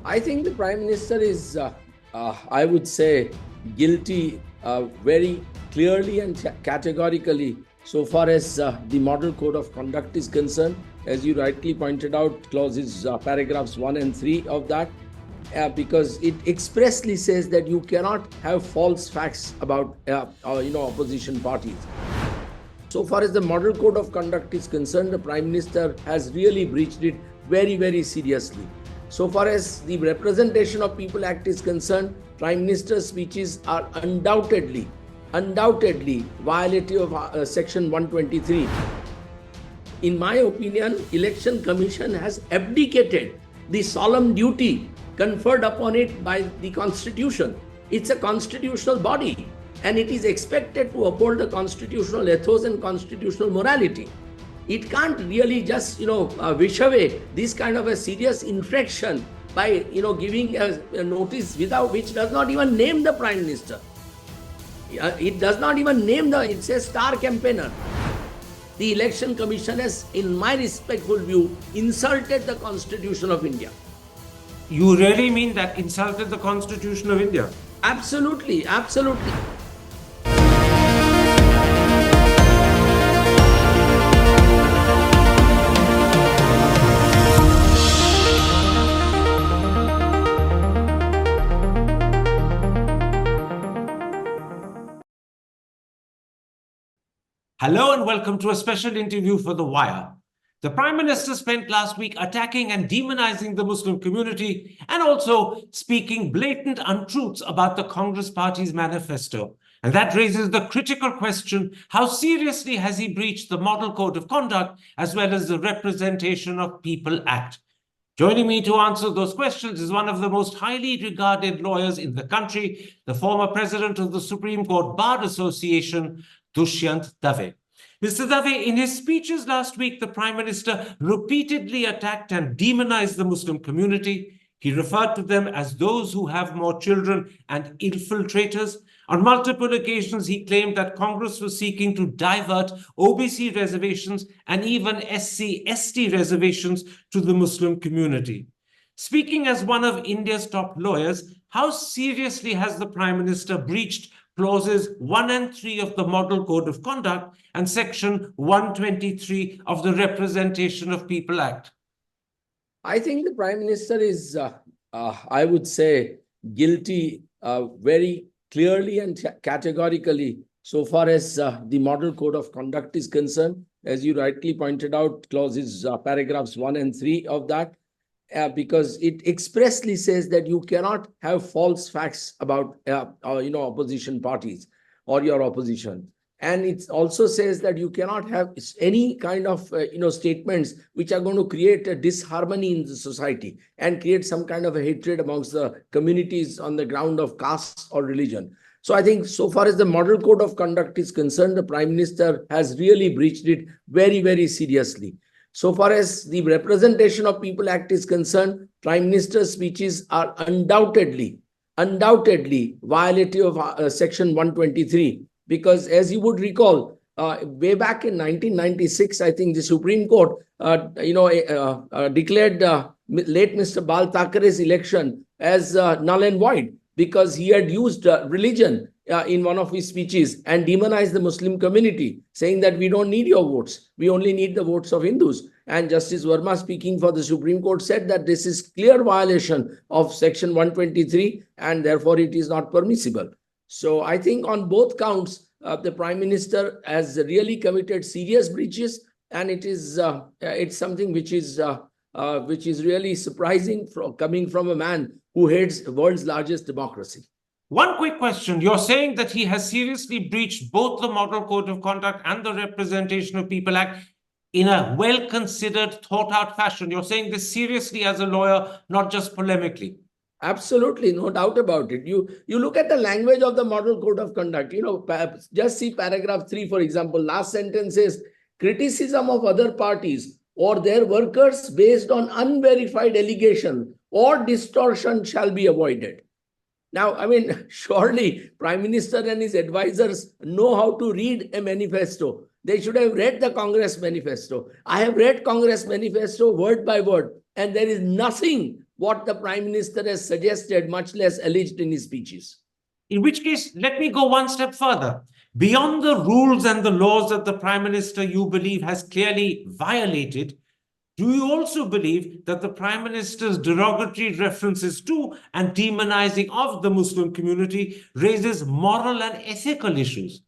I think the Prime Minister is, I would say, guilty very clearly and categorically so far as the Model Code of Conduct is concerned. As you rightly pointed out, clauses paragraphs 1 and 3 of that, because it expressly says that you cannot have false facts about opposition parties. So far as the Model Code of Conduct is concerned, the Prime Minister has really breached it very, very seriously. So far as the Representation of People Act is concerned, Prime Minister's speeches are undoubtedly violative of Section 123. In my opinion, Election Commission has abdicated the solemn duty conferred upon it by the Constitution. It's a constitutional body, and it is expected to uphold the constitutional ethos and constitutional morality. It can't really just wish away this kind of a serious infraction by giving a notice which does not even name the Prime Minister. It does not even name it says star campaigner. The Election Commission has, in my respectful view, insulted the Constitution of India. You really mean that insulted the Constitution of India? Absolutely, absolutely. Hello and welcome to a special interview for The Wire. The Prime Minister spent last week attacking and demonizing the Muslim community and also speaking blatant untruths about the Congress Party's manifesto. And that raises the critical question, how seriously has he breached the Model Code of Conduct as well as the Representation of People Act? Joining me to answer those questions is one of the most highly regarded lawyers in the country, the former president of the Supreme Court Bar Association, Dushyant Dave. Mr. Dave, in his speeches last week, the Prime Minister repeatedly attacked and demonized the Muslim community. He referred to them as those who have more children and infiltrators. On multiple occasions, he claimed that Congress was seeking to divert OBC reservations and even SC/ST reservations to the Muslim community. Speaking as one of India's top lawyers, how seriously has the Prime Minister breached clauses 1 and 3 of the Model Code of Conduct and Section 123 of the Representation of People Act? I think the Prime Minister is, I would say, guilty very clearly and categorically so far as the Model Code of Conduct is concerned. As you rightly pointed out, clauses paragraphs 1 and 3 of that, because it expressly says that you cannot have false facts about opposition parties or your opposition. And it also says that you cannot have any kind of statements which are going to create a disharmony in the society and create some kind of a hatred amongst the communities on the ground of caste or religion. So I think so far as the Model Code of Conduct is concerned, the Prime Minister has really breached it very, very seriously. So far as the Representation of People Act is concerned, Prime Minister's speeches are undoubtedly violative of Section 123. Because as you would recall, way back in 1996, I think the Supreme Court, declared late Mr. Bal Thackeray's election as null and void because he had used religion in one of his speeches and demonized the Muslim community, saying that we don't need your votes. We only need the votes of Hindus. And Justice Verma, speaking for the Supreme Court, said that this is clear violation of Section 123 and therefore it is not permissible. So I think on both counts, the Prime Minister has really committed serious breaches, and it is it's something which is really surprising coming from a man who hates the world's largest democracy. One quick question. You're saying that he has seriously breached both the Model Code of Conduct and the Representation of People Act in a well-considered, thought-out fashion. You're saying this seriously as a lawyer, not just polemically. Absolutely, no doubt about it. You look at the language of the Model Code of Conduct, just see paragraph 3, for example. Last sentence says, criticism of other parties or their workers based on unverified allegation or distortion shall be avoided. Now, I mean, surely Prime Minister and his advisors know how to read a manifesto. They should have read the Congress manifesto. I have read Congress manifesto word by word, and there is nothing what the Prime Minister has suggested, much less alleged in his speeches. In which case, let me go one step further. Beyond the rules and the laws that the Prime Minister, you believe, has clearly violated, do you also believe that the Prime Minister's derogatory references to and demonizing of the Muslim community raises moral and ethical issues?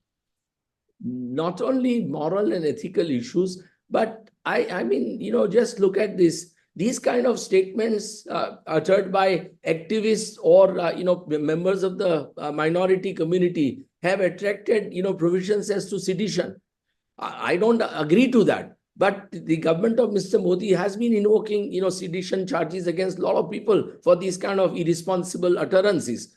Not only moral and ethical issues, but I mean, just look at this. These kind of statements uttered by activists or, members of the minority community have attracted, provisions as to sedition. I don't agree to that. But the government of Mr. Modi has been invoking, sedition charges against a lot of people for these kind of irresponsible utterances.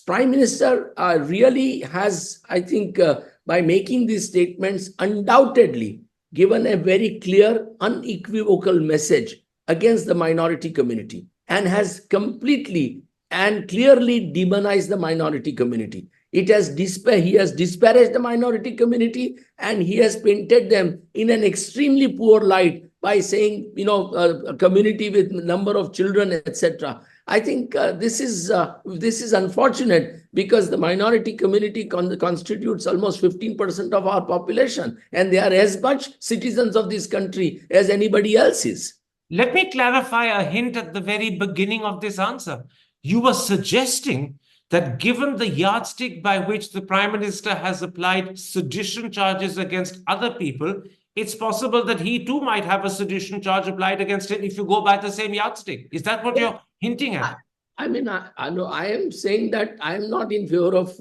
Prime Minister really has, I think, by making these statements, undoubtedly given a very clear, unequivocal message against the minority community and has completely and clearly demonized the minority community. He has disparaged the minority community and he has painted them in an extremely poor light by saying, a community with number of children, etc. I think this is unfortunate because the minority community constitutes almost 15% of our population, and they are as much citizens of this country as anybody else is. Let me clarify a hint at the very beginning of this answer. You were suggesting that given the yardstick by which the Prime Minister has applied sedition charges against other people, it's possible that he too might have a sedition charge applied against him if you go by the same yardstick. Is that what you're hinting at? I mean, I know I am saying that I am not in favor of,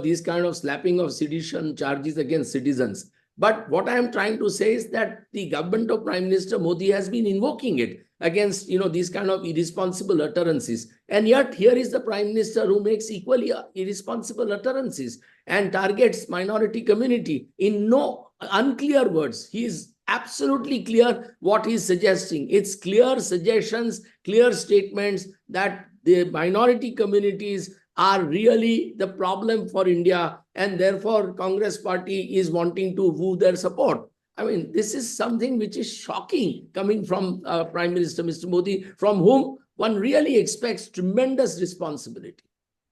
these kind of slapping of sedition charges against citizens. But what I am trying to say is that the government of Prime Minister Modi has been invoking it against, these kind of irresponsible utterances. And yet here is the Prime Minister who makes equally irresponsible utterances and targets minority community in no unclear words. He is absolutely clear what he is suggesting. It's clear suggestions, clear statements that the minority communities are really the problem for India, and therefore Congress party is wanting to woo their support. I mean, this is something which is shocking coming from Prime Minister Mr. Modi, from whom one really expects tremendous responsibility.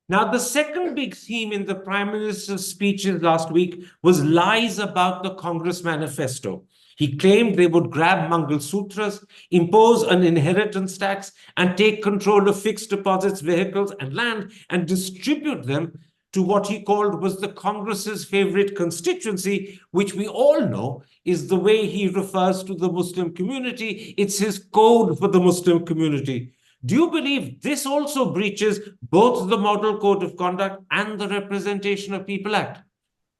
Now, the second big theme in the Prime Minister's speeches last week was lies about the Congress manifesto. He claimed they would grab Mangal Sutras, impose an inheritance tax, and take control of fixed deposits, vehicles, and land, and distribute them to what he called was the Congress's favorite constituency, which we all know is the way he refers to the Muslim community. It's his code for the Muslim community. Do you believe this also breaches both the Model Code of Conduct and the Representation of People Act?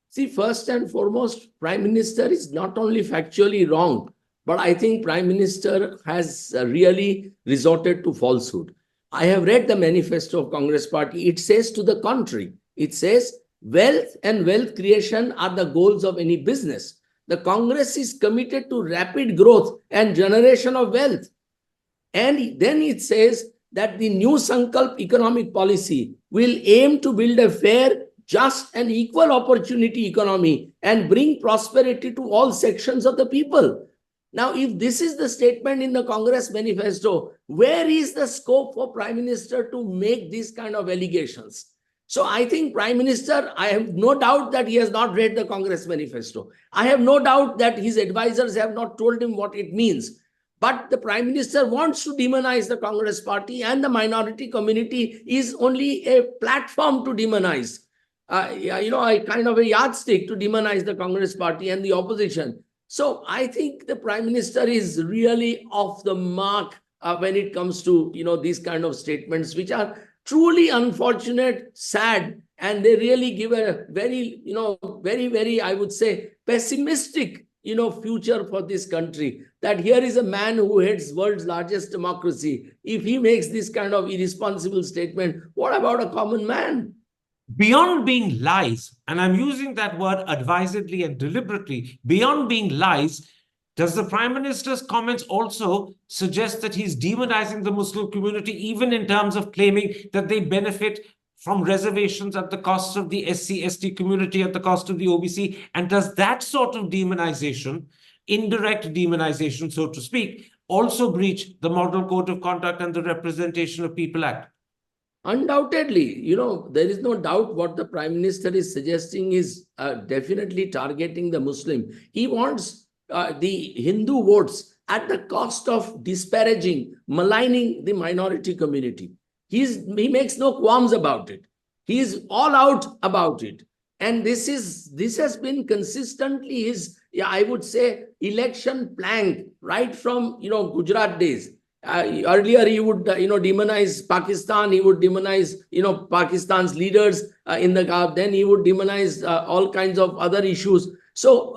See, first and foremost, Prime Minister is not only factually wrong, but I think Prime Minister has really resorted to falsehood. I have read the manifesto of Congress Party. It says to the contrary. It says, wealth and wealth creation are the goals of any business. The Congress is committed to rapid growth and generation of wealth. And then it says that the new Sankalp economic policy will aim to build a fair, just and equal opportunity economy and bring prosperity to all sections of the people. Now, if this is the statement in the Congress manifesto, where is the scope for Prime Minister to make these kind of allegations? So I think Prime Minister, I have no doubt that he has not read the Congress manifesto. I have no doubt that his advisors have not told him what it means. But the Prime Minister wants to demonize the Congress party, and the minority community is only a platform to demonize. A kind of a yardstick to demonize the Congress party and the opposition. So I think the Prime Minister is really off the mark when it comes to, these kind of statements, which are truly unfortunate, sad, and they really give a very, very, I would say, pessimistic, future for this country. That here is a man who heads world's largest democracy. If he makes this kind of irresponsible statement, what about a common man? Beyond being lies, and I'm using that word advisedly and deliberately, beyond being lies, does the Prime Minister's comments also suggest that he's demonizing the Muslim community, even in terms of claiming that they benefit from reservations at the cost of the SC/ST community, at the cost of the OBC? And does that sort of demonization, indirect demonization, so to speak, also breach the Model Code of Conduct and the Representation of People Act? Undoubtedly, there is no doubt what the Prime Minister is suggesting is definitely targeting the Muslim. He wants the Hindu votes at the cost of disparaging, maligning the minority community. He makes no qualms about it. He is all out about it. And this has been consistently his, I would say, election plank right from Gujarat days. Earlier, he would demonize Pakistan. He would demonize Pakistan's leaders in the Gulf. Then he would demonize all kinds of other issues. So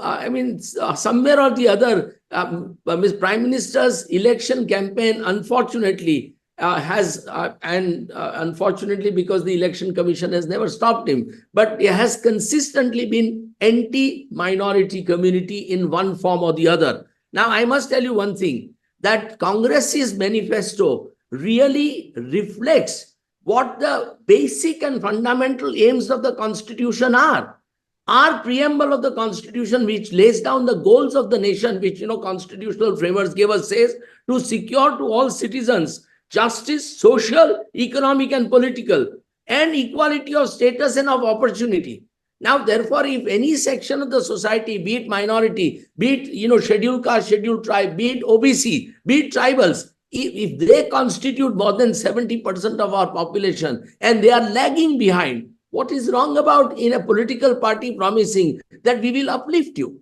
somewhere or the other, Prime Minister's election campaign, unfortunately, unfortunately, because the Election Commission has never stopped him, but it has consistently been anti-minority community in one form or the other. Now, I must tell you one thing, that Congress's manifesto really reflects what the basic and fundamental aims of the Constitution are. Our preamble of the Constitution, which lays down the goals of the nation, which constitutional framers gave us, says to secure to all citizens justice, social, economic, and political, and equality of status and of opportunity. Now, therefore, if any section of the society, be it minority, be it scheduled caste, scheduled tribe, be it OBC, be it tribals, if they constitute more than 70% of our population and they are lagging behind, what is wrong about in a political party promising that we will uplift you?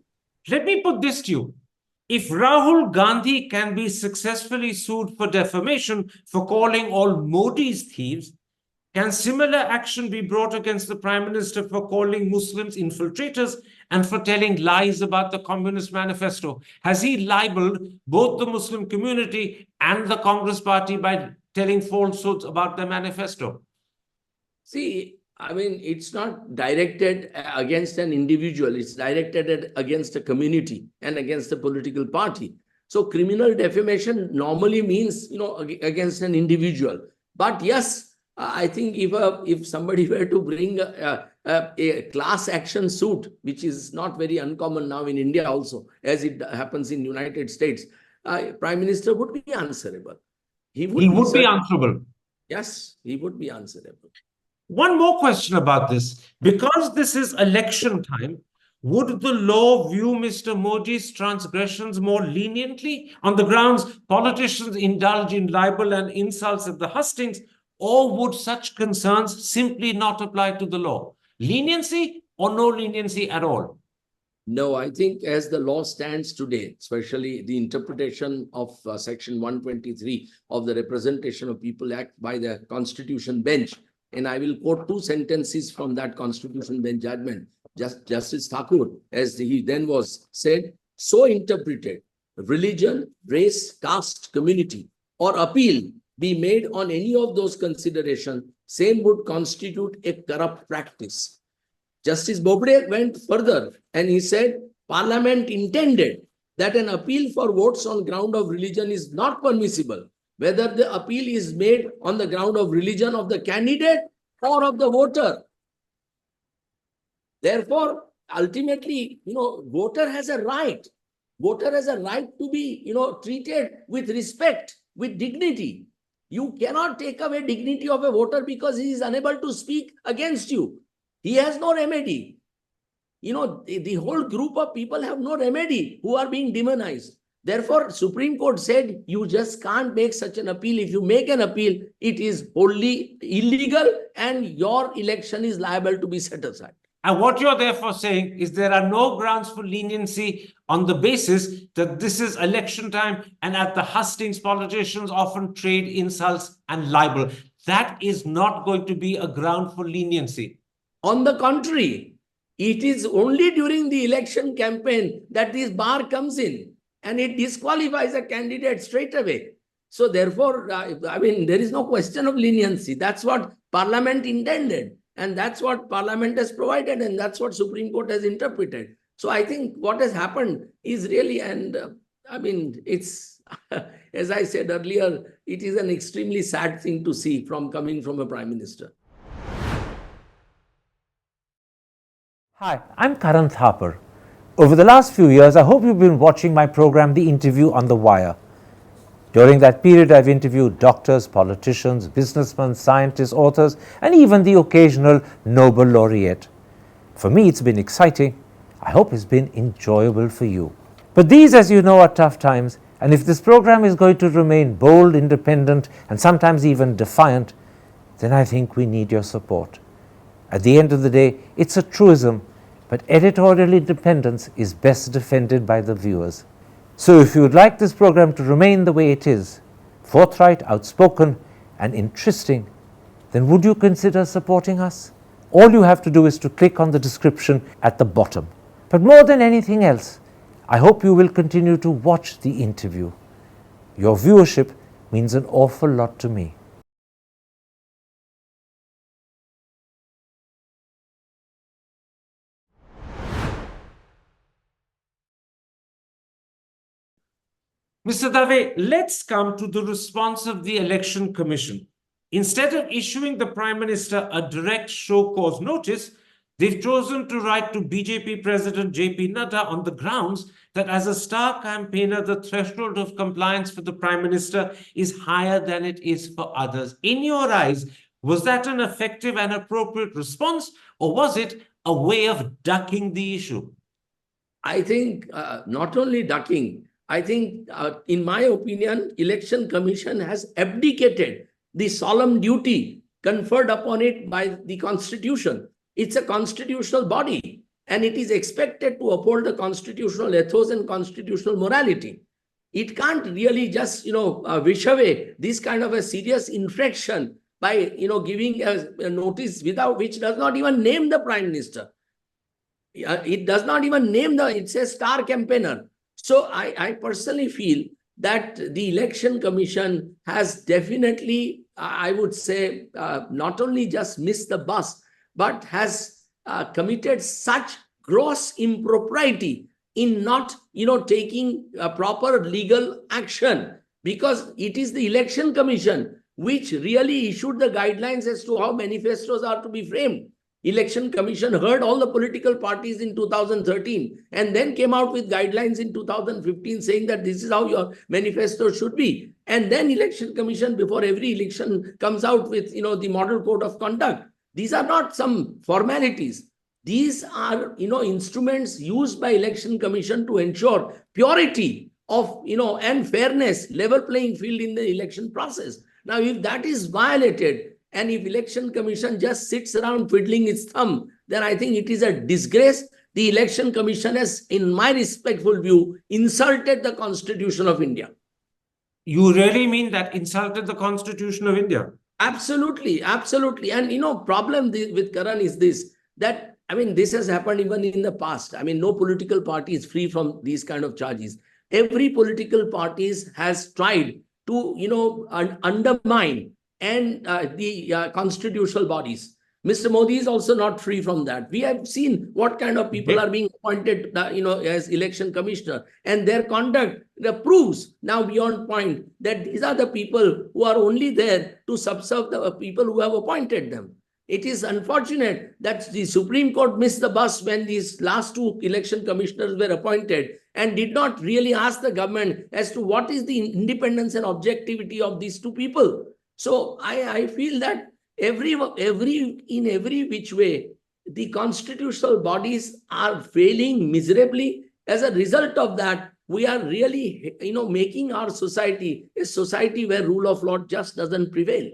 Let me put this to you. If Rahul Gandhi can be successfully sued for defamation for calling all Modi's thieves, can similar action be brought against the Prime Minister for calling Muslims infiltrators and for telling lies about the Communist Manifesto? Has he libeled both the Muslim community and the Congress Party by telling falsehoods about the manifesto? See, it's not directed against an individual. It's directed against a community and against a political party. So criminal defamation normally means, against an individual. But yes, I think if somebody were to bring a class action suit, which is not very uncommon now in India also, as it happens in United States, Prime Minister would be answerable. He would be answerable. Yes, he would be answerable. One more question about this. Because this is election time, would the law view Mr. Modi's transgressions more leniently on the grounds politicians indulge in libel and insults at the hustings, or would such concerns simply not apply to the law? Leniency or no leniency at all? No, I think as the law stands today, especially the interpretation of Section 123 of the Representation of People Act by the Constitution Bench, and I will quote two sentences from that Constitution Bench judgment. Justice Thakur, as he then was, said, so interpreted, religion, race, caste, community, or appeal be made on any of those considerations, same would constitute a corrupt practice. Justice Bobde went further and he said, Parliament intended that an appeal for votes on ground of religion is not permissible, whether the appeal is made on the ground of religion of the candidate or of the voter. Therefore, ultimately, voter has a right. Voter has a right to be, treated with respect, with dignity. You cannot take away dignity of a voter because he is unable to speak against you. He has no remedy. The whole group of people have no remedy who are being demonized. Therefore, Supreme Court said you just can't make such an appeal. If you make an appeal, it is wholly illegal and your election is liable to be set aside. And what you're therefore saying is there are no grounds for leniency on the basis that this is election time and at the hustings politicians often trade insults and libel. That is not going to be a ground for leniency. On the contrary, it is only during the election campaign that this bar comes in and it disqualifies a candidate straight away. So therefore, there is no question of leniency. That's what Parliament intended. And that's what Parliament has provided, and that's what Supreme Court has interpreted. So I think what has happened is really, it's, as I said earlier, it is an extremely sad thing to see coming from a Prime Minister. Hi, I'm Karans Harper. Over the last few years, I hope you've been watching my program, The Interview on the Wire. During that period, I've interviewed doctors, politicians, businessmen, scientists, authors, and even the occasional Nobel laureate. For me, it's been exciting. I hope it's been enjoyable for you. But these, as you know, are tough times, and if this program is going to remain bold, independent, and sometimes even defiant, then I think we need your support. At the end of the day, it's a truism, but editorial independence is best defended by the viewers. So if you would like this program to remain the way it is, forthright, outspoken, and interesting, then would you consider supporting us? All you have to do is to click on the description at the bottom. But more than anything else, I hope you will continue to watch the interview. Your viewership means an awful lot to me. Mr. Dave, let's come to the response of the Election Commission. Instead of issuing the Prime Minister a direct show cause notice, they've chosen to write to BJP President JP Nadda on the grounds that as a star campaigner, the threshold of compliance for the Prime Minister is higher than it is for others. In your eyes, was that an effective and appropriate response, or was it a way of ducking the issue? I think not only ducking, I think, in my opinion, Election Commission has abdicated the solemn duty conferred upon it by the Constitution. It's a constitutional body, and it is expected to uphold the constitutional ethos and constitutional morality. It can't really just, wish away this kind of a serious infraction by, giving a notice without which does not even name the Prime Minister. It does not even name it says star campaigner. So I personally feel that the Election Commission has definitely, I would say, not only just missed the bus, but has committed such gross impropriety in not, taking a proper legal action, because it is the Election Commission which really issued the guidelines as to how manifestos are to be framed. Election Commission heard all the political parties in 2013 and then came out with guidelines in 2015 saying that this is how your manifesto should be. And then Election Commission before every election comes out with, the model code of conduct. These are not some formalities. These are, instruments used by Election Commission to ensure purity of, and fairness, level playing field in the election process. Now, if that is violated, and if Election Commission just sits around twiddling its thumb, then I think it is a disgrace. The Election Commission has, in my respectful view, insulted the Constitution of India. You really mean that insulted the Constitution of India? Absolutely, absolutely. And, problem with Karan is this, that, this has happened even in the past. No political party is free from these kind of charges. Every political party has tried to, undermine and the constitutional bodies. Mr. Modi is also not free from that. We have seen what kind of people are being appointed, as election commissioner, and their conduct proves now beyond point that these are the people who are only there to subserve the people who have appointed them. It is unfortunate that the Supreme Court missed the bus when these last two election commissioners were appointed and did not really ask the government as to what is the independence and objectivity of these two people. So I feel that in every which way, the constitutional bodies are failing miserably. As a result of that, we are really, making our society a society where rule of law just doesn't prevail.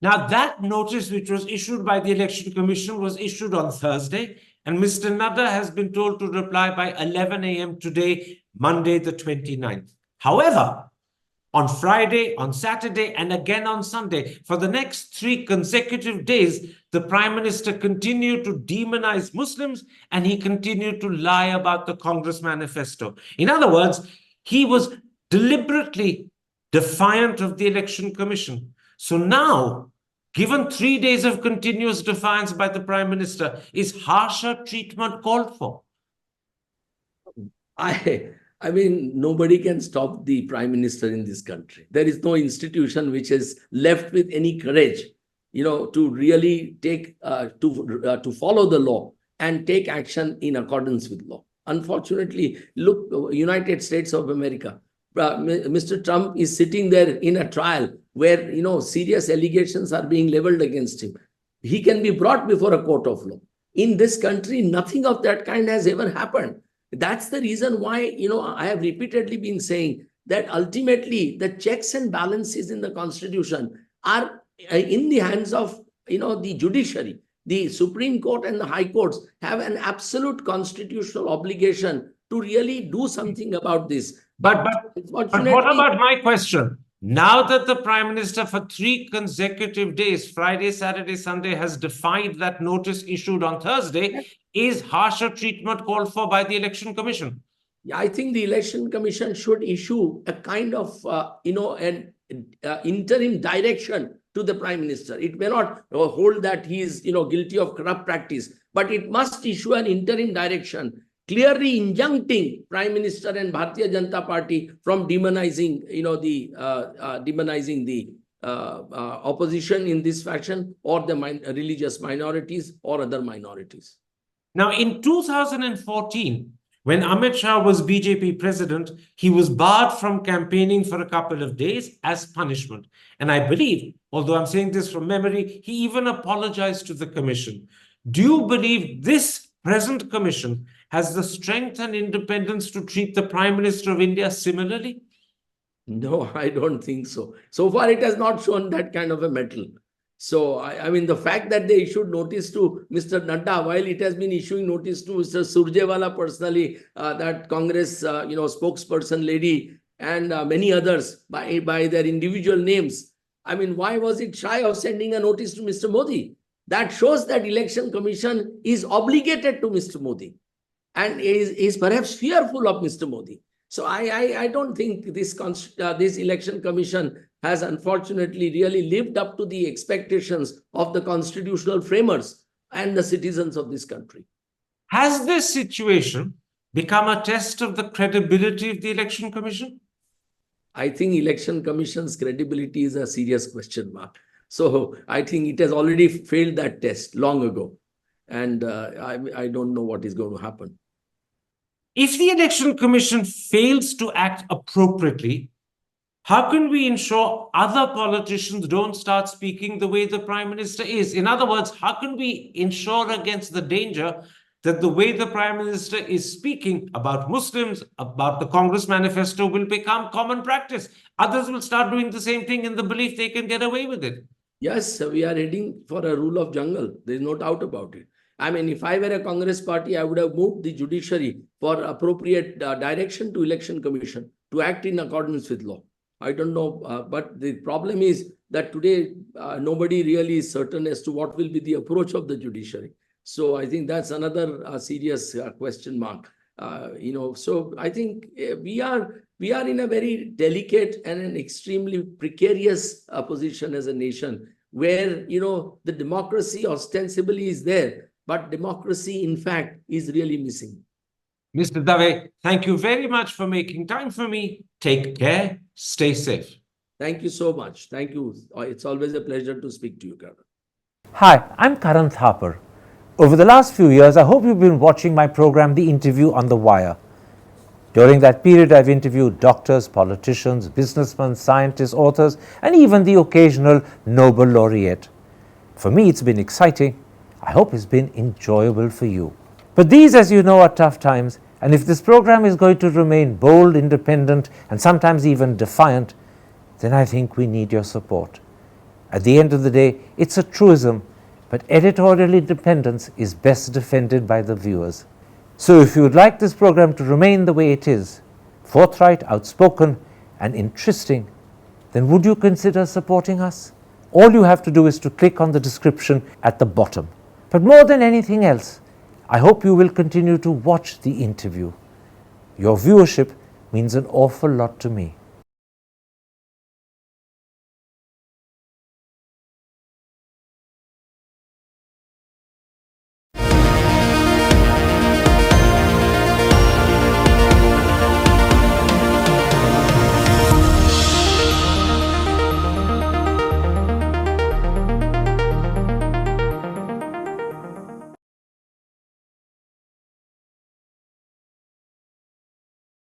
Now, that notice which was issued by the Election Commission was issued on Thursday, and Mr. Nadda has been told to reply by 11 a.m. today, Monday the 29th. However, on Friday, on Saturday, and again on Sunday, for the next 3 consecutive days, the Prime Minister continued to demonize Muslims and he continued to lie about the Congress manifesto. In other words, he was deliberately defiant of the Election Commission. So now, given 3 days of continuous defiance by the Prime Minister, is harsher treatment called for? Nobody can stop the Prime Minister in this country. There is no institution which is left with any courage, to really take, to follow the law and take action in accordance with law. Unfortunately, look, United States of America, Mr. Trump is sitting there in a trial where, serious allegations are being leveled against him. He can be brought before a court of law. In this country, nothing of that kind has ever happened. That's the reason why, I have repeatedly been saying that ultimately the checks and balances in the Constitution are in the hands of, the judiciary. The Supreme Court and the High Courts have an absolute constitutional obligation to really do something about this. But what about my question? Now that the Prime Minister for 3 consecutive days, Friday, Saturday, Sunday, has defied that notice issued on Thursday, is harsher treatment called for by the Election Commission? Yeah, I think the Election Commission should issue a kind of, an interim direction to the Prime Minister. It may not hold that he is, guilty of corrupt practice, but it must issue an interim direction clearly injuncting Prime Minister and Bharatiya Janata Party from demonizing, demonizing the opposition in this fashion, or the religious minorities or other minorities. Now, in 2014, when Amit Shah was BJP president, he was barred from campaigning for a couple of days as punishment. And I believe, although I'm saying this from memory, he even apologized to the commission. Do you believe this present commission has the strength and independence to treat the Prime Minister of India similarly? No, I don't think so. So far, it has not shown that kind of a mettle. So, I mean, the fact that they issued notice to Mr. Nadda, while it has been issuing notice to Mr. Surjewala personally, that Congress, spokesperson lady, and many others by their individual names. I mean, why was it shy of sending a notice to Mr. Modi? That shows that Election Commission is obligated to Mr. Modi and is perhaps fearful of Mr. Modi. So I don't think this Election Commission has unfortunately really lived up to the expectations of the constitutional framers and the citizens of this country. Has this situation become a test of the credibility of the Election Commission? I think Election Commission's credibility is a serious question mark. So I think it has already failed that test long ago. And I don't know what is going to happen. If the Election Commission fails to act appropriately, how can we ensure other politicians don't start speaking the way the Prime Minister is? In other words, how can we ensure against the danger that the way the Prime Minister is speaking about Muslims, about the Congress manifesto, will become common practice? Others will start doing the same thing in the belief they can get away with it. Yes, we are heading for a rule of jungle. There is no doubt about it. I mean, if I were a Congress party, I would have moved the judiciary for appropriate direction to Election Commission to act in accordance with law. I don't know, but the problem is that today nobody really is certain as to what will be the approach of the judiciary. So I think that's another serious question mark. So I think we are in a very delicate and an extremely precarious position as a nation, where the democracy ostensibly is there, but democracy in fact is really missing. Mr. Dave, thank you very much for making time for me. Take care. Stay safe. Thank you so much. Thank you. It's always a pleasure to speak to you, Karans. Hi, I'm Karans Harper. Over the last few years, I hope you've been watching my program, The Interview on the Wire. During that period, I've interviewed doctors, politicians, businessmen, scientists, authors, and even the occasional Nobel laureate. For me, it's been exciting. I hope it's been enjoyable for you. But these, as you know, are tough times, and if this program is going to remain bold, independent, and sometimes even defiant, then I think we need your support. At the end of the day, it's a truism, but editorial independence is best defended by the viewers. So if you would like this program to remain the way it is, forthright, outspoken, and interesting, then would you consider supporting us? All you have to do is to click on the description at the bottom. But more than anything else, I hope you will continue to watch The Interview. Your viewership means an awful lot to me.